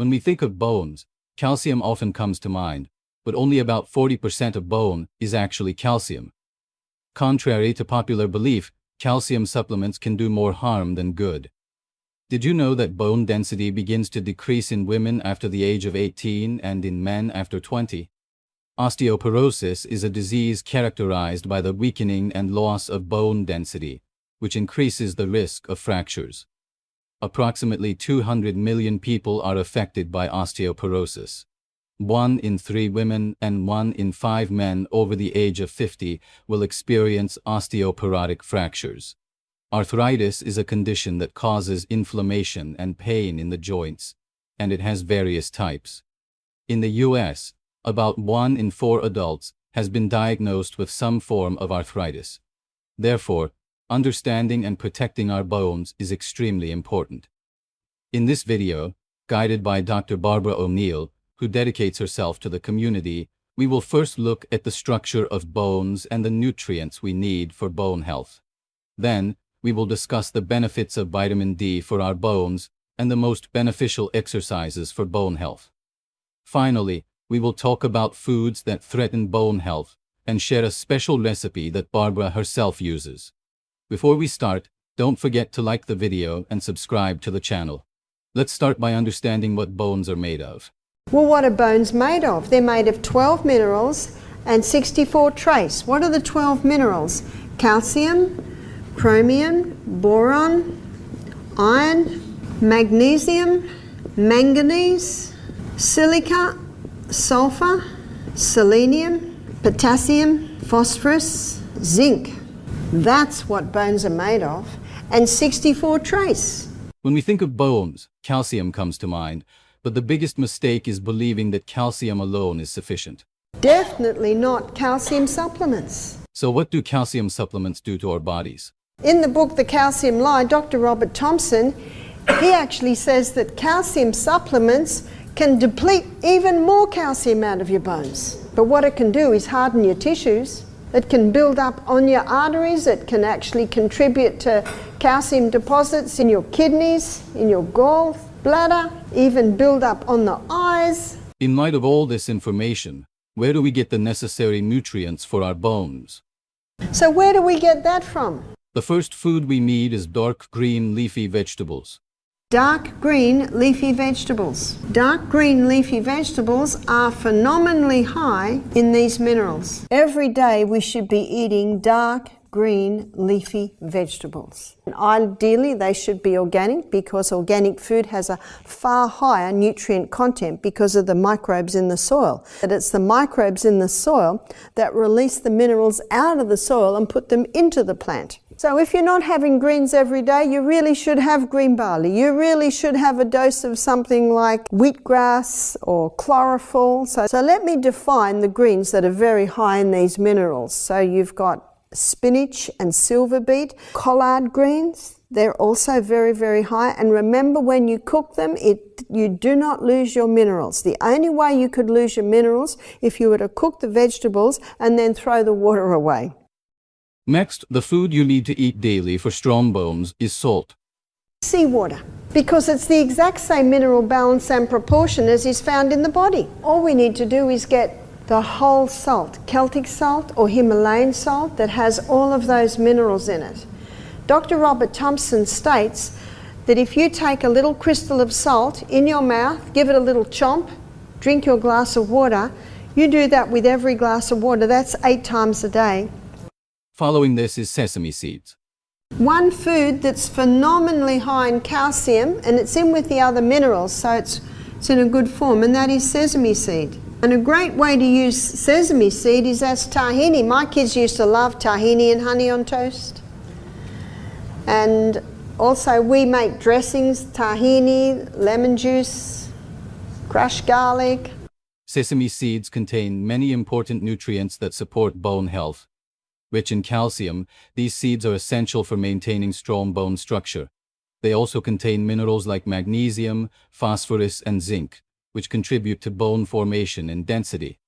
When we think of bones, calcium often comes to mind, but only about 40% of bone is actually calcium. Contrary to popular belief, calcium supplements can do more harm than good. Did you know that bone density begins to decrease in women after the age of 18 and in men after 20? Osteoporosis is a disease characterized by the weakening and loss of bone density, which increases the risk of fractures. Approximately 200 million people are affected by osteoporosis. 1 in 3 women and 1 in 5 men over the age of 50 will experience osteoporotic fractures. Arthritis is a condition that causes inflammation and pain in the joints, and it has various types. In the US, about 1 in 4 adults has been diagnosed with some form of arthritis. Therefore, understanding and protecting our bones is extremely important. In this video, guided by Dr. Barbara O'Neill, who dedicates herself to the community, we will first look at the structure of bones and the nutrients we need for bone health. Then, we will discuss the benefits of vitamin D for our bones and the most beneficial exercises for bone health. Finally, we will talk about foods that threaten bone health and share a special recipe that Barbara herself uses. Before we start, don't forget to like the video and subscribe to the channel. Let's start by understanding what bones are made of. Well, what are bones made of? They're made of 12 minerals and 64 trace. What are the 12 minerals? Calcium, chromium, boron, iron, magnesium, manganese, silica, sulfur, selenium, potassium, phosphorus, zinc. That's what bones are made of, and 64 trace. When we think of bones, calcium comes to mind, but the biggest mistake is believing that calcium alone is sufficient. Definitely not calcium supplements. So what do calcium supplements do to our bodies? In the book The Calcium Lie, Dr. Robert Thompson, he actually says that calcium supplements can deplete even more calcium out of your bones. But what it can do is harden your tissues. It can build up on your arteries. It can actually contribute to calcium deposits in your kidneys, in your gall bladder, even build up on the eyes. In light of all this information, where do we get the necessary nutrients for our bones? So where do we get that from? The first food we need is dark green leafy vegetables. Dark green leafy vegetables. Dark green leafy vegetables are phenomenally high in these minerals. Every day we should be eating dark green leafy vegetables. And ideally they should be organic, because organic food has a far higher nutrient content because of the microbes in the soil. But it's the microbes in the soil that release the minerals out of the soil and put them into the plant. So if you're not having greens every day, you really should have green barley. You really should have a dose of something like wheatgrass or chlorophyll. So let me define the greens that are very high in these minerals. So you've got spinach and silver beet, collard greens. They're also very, very high. And remember, when you cook them, you do not lose your minerals. The only way you could lose your minerals if you were to cook the vegetables and then throw the water away. Next, the food you need to eat daily for strong bones is salt. Seawater, because it's the exact same mineral balance and proportion as is found in the body. All we need to do is get the whole salt, Celtic salt or Himalayan salt, that has all of those minerals in it. Dr. Robert Thompson states that if you take a little crystal of salt in your mouth, give it a little chomp, drink your glass of water, you do that with every glass of water, that's 8 times a day. Following this is sesame seeds. One food that's phenomenally high in calcium, and it's in with the other minerals, so it's in a good form, and that is sesame seed. And a great way to use sesame seed is as tahini. My kids used to love tahini and honey on toast. And also we make dressings, tahini, lemon juice, crushed garlic. Sesame seeds contain many important nutrients that support bone health. Rich in calcium, these seeds are essential for maintaining strong bone structure. They also contain minerals like magnesium, phosphorus, and zinc, which contribute to bone formation and density.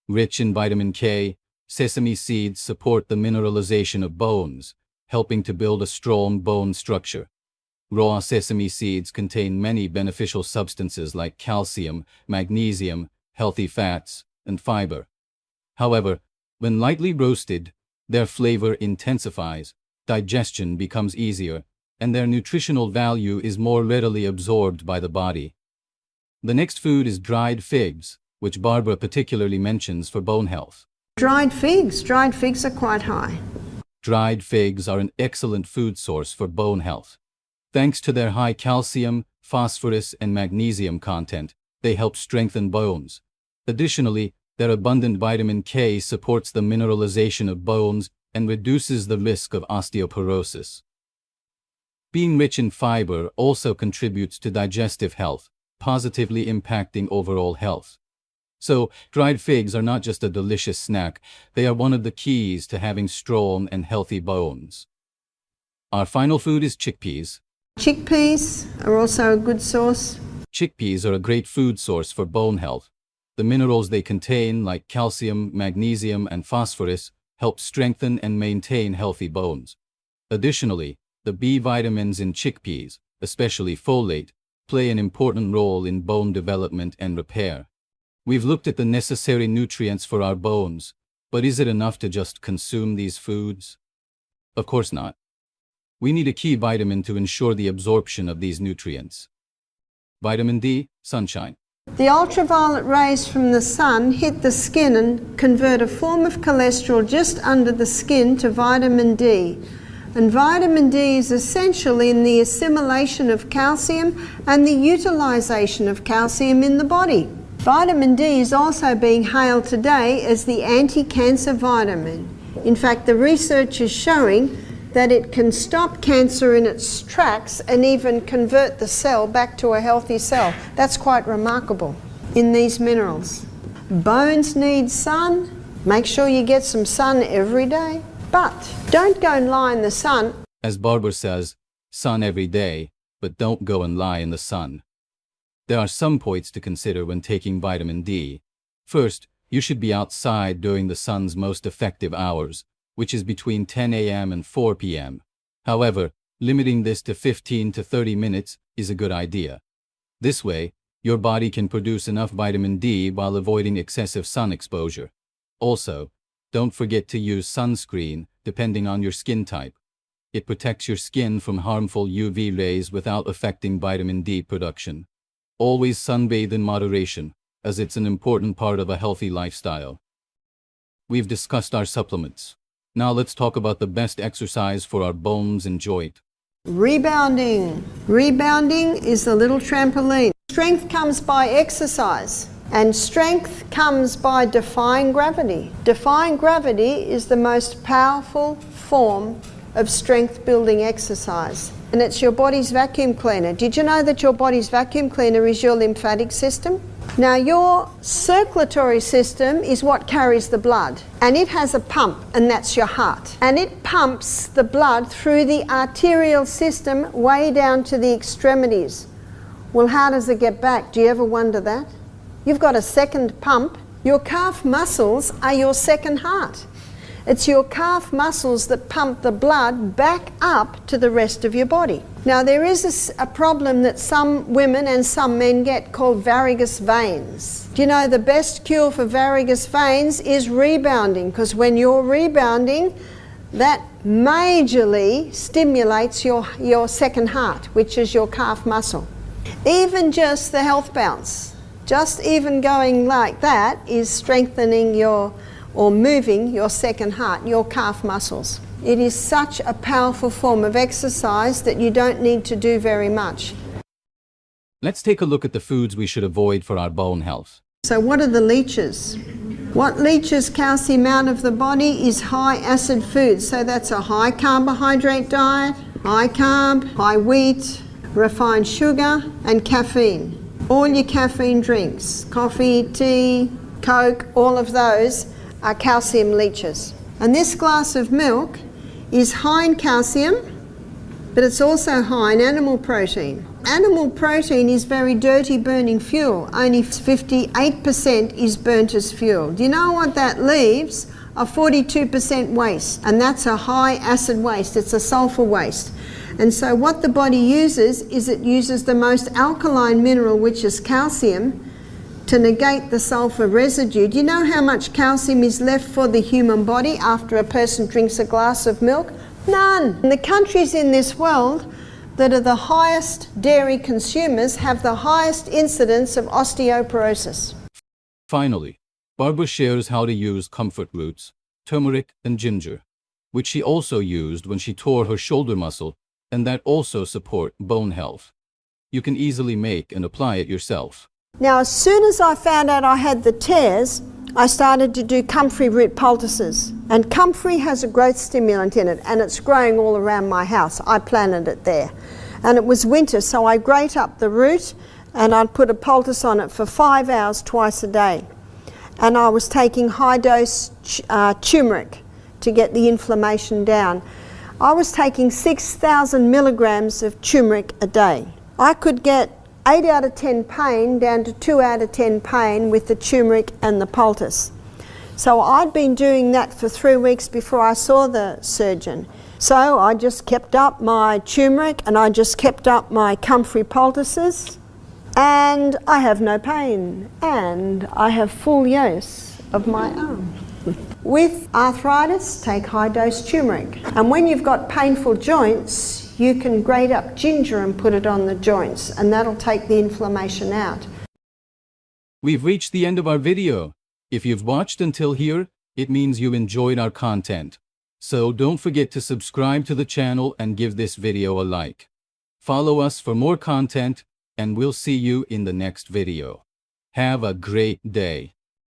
Rich in vitamin K, sesame seeds support the mineralization of bones, helping to build a strong bone structure. Raw sesame seeds contain many beneficial substances like calcium, magnesium, healthy fats, and fiber. However, when lightly roasted, their flavor intensifies, digestion becomes easier, and their nutritional value is more readily absorbed by the body. The next food is dried figs, which Barbara particularly mentions for bone health. Dried figs. Dried figs are quite high. Dried figs are an excellent food source for bone health. Thanks to their high calcium, phosphorus, and magnesium content, they help strengthen bones. Additionally, their abundant vitamin K supports the mineralization of bones and reduces the risk of osteoporosis. Being rich in fiber also contributes to digestive health, positively impacting overall health. So, dried figs are not just a delicious snack, they are one of the keys to having strong and healthy bones. Our final food is chickpeas. Chickpeas are also a good source. Chickpeas are a great food source for bone health. The minerals they contain, like calcium, magnesium, and phosphorus, help strengthen and maintain healthy bones. Additionally, the B vitamins in chickpeas, especially folate, play an important role in bone development and repair. We've looked at the necessary nutrients for our bones, but is it enough to just consume these foods? Of course not. We need a key vitamin to ensure the absorption of these nutrients. Vitamin D, sunshine. The ultraviolet rays from the sun hit the skin and convert a form of cholesterol just under the skin to vitamin D. And vitamin D is essential in the assimilation of calcium and the utilization of calcium in the body. Vitamin D is also being hailed today as the anti-cancer vitamin. In fact, the research is showing that it can stop cancer in its tracks and even convert the cell back to a healthy cell. That's quite remarkable in these minerals. Bones need sun. Make sure you get some sun every day. But don't go and lie in the sun. As Barbara says, sun every day, but don't go and lie in the sun. There are some points to consider when taking vitamin D. First, you should be outside during the sun's most effective hours, which is between 10 a.m. and 4 p.m. However, limiting this to 15 to 30 minutes is a good idea. This way, your body can produce enough vitamin D while avoiding excessive sun exposure. Also, don't forget to use sunscreen depending on your skin type. It protects your skin from harmful UV rays without affecting vitamin D production. Always sunbathe in moderation, as it's an important part of a healthy lifestyle. We've discussed our supplements. Now let's talk about the best exercise for our bones and joint. Rebounding. Rebounding is the little trampoline. Strength comes by exercise, and strength comes by defying gravity. Defying gravity is the most powerful form of strength building exercise. And it's your body's vacuum cleaner. Did you know that your body's vacuum cleaner is your lymphatic system? Now, your circulatory system is what carries the blood, and it has a pump, and that's your heart. And it pumps the blood through the arterial system way down to the extremities. Well, how does it get back? Do you ever wonder that? You've got a second pump. Your calf muscles are your second heart. It's your calf muscles that pump the blood back up to the rest of your body. Now, there is a problem that some women and some men get called varicose veins. Do you know the best cure for varicose veins is rebounding? Because when you're rebounding, that majorly stimulates your second heart, which is your calf muscle. Even just the health bounce, just even going like that is strengthening or moving your second heart, your calf muscles. It is such a powerful form of exercise that you don't need to do very much. Let's take a look at the foods we should avoid for our bone health. So what are the leeches? What leaches calcium out of the body is high acid foods. So that's a high carbohydrate diet, high carb, high wheat, refined sugar, and caffeine. All your caffeine drinks, coffee, tea, Coke, all of those are calcium leeches. And this glass of milk is high in calcium, but it's also high in animal protein. Animal protein is very dirty burning fuel. Only 58% is burnt as fuel. Do you know what that leaves? A 42% waste, and that's a high acid waste. It's a sulfur waste. And so what the body uses is it uses the most alkaline mineral, which is calcium, to negate the sulfur residue. Do you know how much calcium is left for the human body after a person drinks a glass of milk? None. And the countries in this world that are the highest dairy consumers have the highest incidence of osteoporosis. Finally, Barbara shares how to use comfort roots, turmeric and ginger, which she also used when she tore her shoulder muscle, and that also support bone health. You can easily make and apply it yourself. Now, as soon as I found out I had the tears, I started to do comfrey root poultices. And comfrey has a growth stimulant in it, and it's growing all around my house. I planted it there. And it was winter, so I grate up the root and I'd put a poultice on it for 5 hours twice a day. And I was taking high-dose turmeric to get the inflammation down. I was taking 6,000 milligrams of turmeric a day. I could get 8 out of 10 pain down to 2 out of 10 pain with the turmeric and the poultice. So I'd been doing that for 3 weeks before I saw the surgeon. So I just kept up my turmeric and I just kept up my comfrey poultices, and I have no pain, and I have full use of my arm. With arthritis, take high-dose turmeric. And when you've got painful joints, you can grate up ginger and put it on the joints, and that'll take the inflammation out. We've reached the end of our video. If you've watched until here, it means you enjoyed our content. So don't forget to subscribe to the channel and give this video a like. Follow us for more content, and we'll see you in the next video. Have a great day.